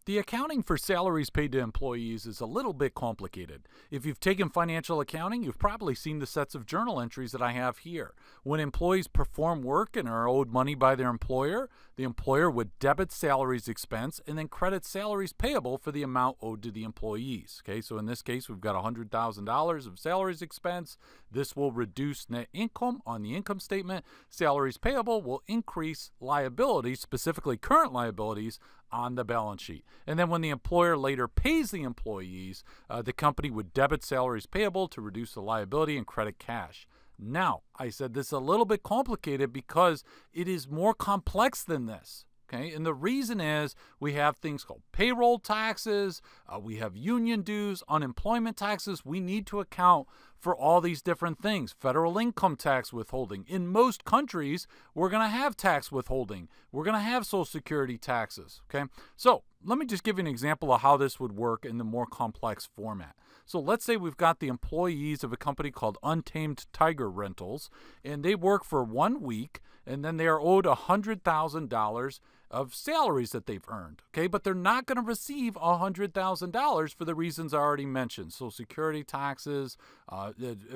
The accounting for salaries paid to employees is a little bit complicated. If you've taken financial accounting, you've probably seen the sets of journal entries that I have here. When employees perform work and are owed money by their employer, the employer would debit salaries expense and then credit salaries payable for the amount owed to the employees. Okay, so in this case, we've got $100,000 of salaries expense. This will reduce net income on the income statement. Salaries payable will increase liabilities, specifically current liabilities, on the balance sheet. And then when the employer later pays the employees, the company would debit salaries payable to reduce the liability and credit cash. Now, I said this is a little bit complicated because it is more complex than this. Okay, and the reason is we have things called payroll taxes, we have union dues, unemployment taxes. We need to account for all these different things. Federal income tax withholding. In most countries, we're going to have tax withholding. We're going to have Social Security taxes. Okay, so let me just give you an example of how this would work in the more complex format. So let's say we've got the employees of a company called Untamed Tiger Rentals, and they work for 1 week, and then they are owed $100,000 of salaries that they've earned, okay? But they're not going to receive $100,000 for the reasons I already mentioned: Social Security taxes,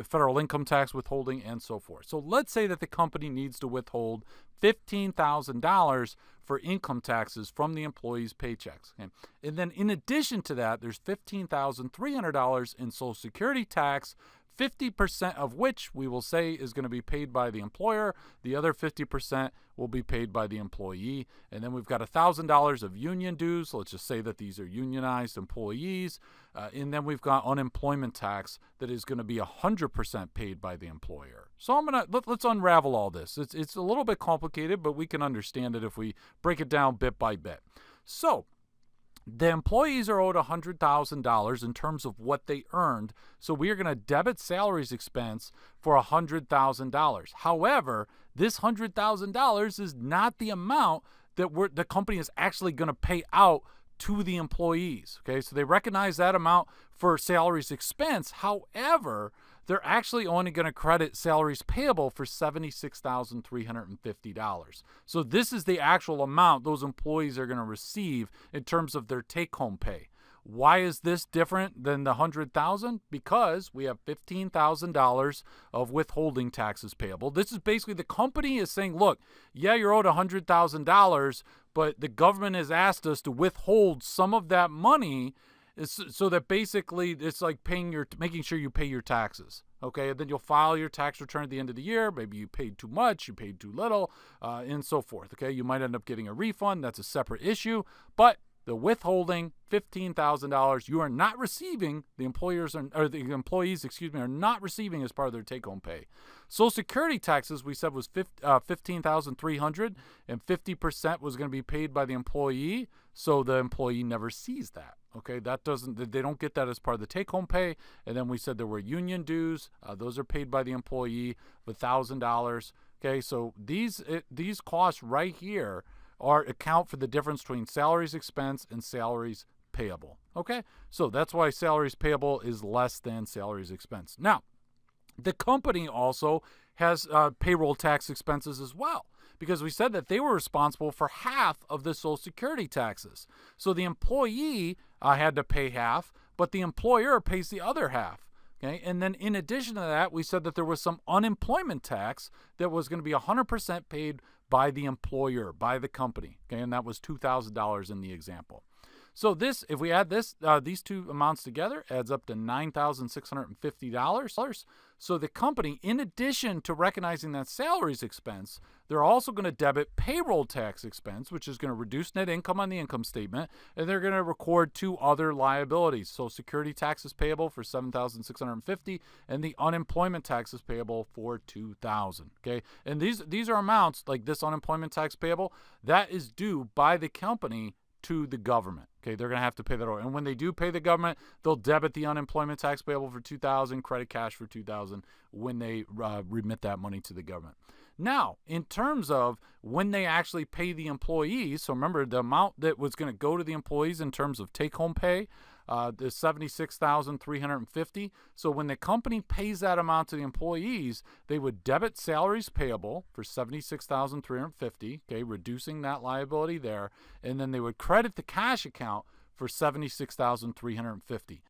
federal income tax withholding, and so forth. So let's say that the company needs to withhold $15,000 for income taxes from the employees' paychecks. Okay? And then in addition to that, there's $15,300 in Social Security tax, 50% of which we will say is going to be paid by the employer. The other 50% will be paid by the employee. And then we've got $1,000 of union dues. Let's just say that these are unionized employees. And then we've got unemployment tax that is going to be 100% paid by the employer. So let's unravel all this. It's a little bit complicated, but we can understand it if we break it down bit by bit. So the employees are owed $100,000 in terms of what they earned, so we are going to debit salaries expense for $100,000. However, this $100,000 is not the amount that the company is actually going to pay out to the employees. Okay, so they recognize that amount for salaries expense. However, they're actually only going to credit salaries payable for $76,350. So this is the actual amount those employees are going to receive in terms of their take-home pay. Why is this different than the $100,000? Because we have $15,000 of withholding taxes payable. This is basically the company is saying, look, yeah, you're owed $100,000, but the government has asked us to withhold some of that money so that basically it's like making sure you pay your taxes. Okay, and then you'll file your tax return at the end of the year. Maybe you paid too much, you paid too little, and so forth. Okay, you might end up getting a refund. That's a separate issue. But the withholding, $15,000, you are not receiving, the employees, are not receiving as part of their take-home pay. Social Security taxes, we said, was $15,300, and 50% was going to be paid by the employee, so the employee never sees that. Okay, they don't get that as part of the take-home pay. And then we said there were union dues; those are paid by the employee, $1,000. Okay, so these costs right here account for the difference between salaries expense and salaries payable. Okay, so that's why salaries payable is less than salaries expense. Now, the company also has payroll tax expenses as well, because we said that they were responsible for half of the Social Security taxes. So the employee had to pay half, but the employer pays the other half. Okay, and then in addition to that, we said that there was some unemployment tax that was going to be 100% paid by the employer, by the company. Okay, and that was $2,000 in the example. So this, if we add these two amounts together, adds up to $9,650. So the company, in addition to recognizing that salaries expense, they're also going to debit payroll tax expense, which is going to reduce net income on the income statement, and they're going to record two other liabilities: Social Security taxes payable for $7,650, and the unemployment taxes payable for $2,000. Okay, and these are amounts like this unemployment tax payable that is due by the company to the government. Okay, they're going to have to pay that over. And when they do pay the government, they'll debit the unemployment tax payable for $2,000, credit cash for $2,000 when they remit that money to the government. Now, in terms of when they actually pay the employees, so remember the amount that was going to go to the employees in terms of take-home pay, the $76,350. So when the company pays that amount to the employees, they would debit salaries payable for $76,350, okay, reducing that liability there, and then they would credit the cash account for $76,350.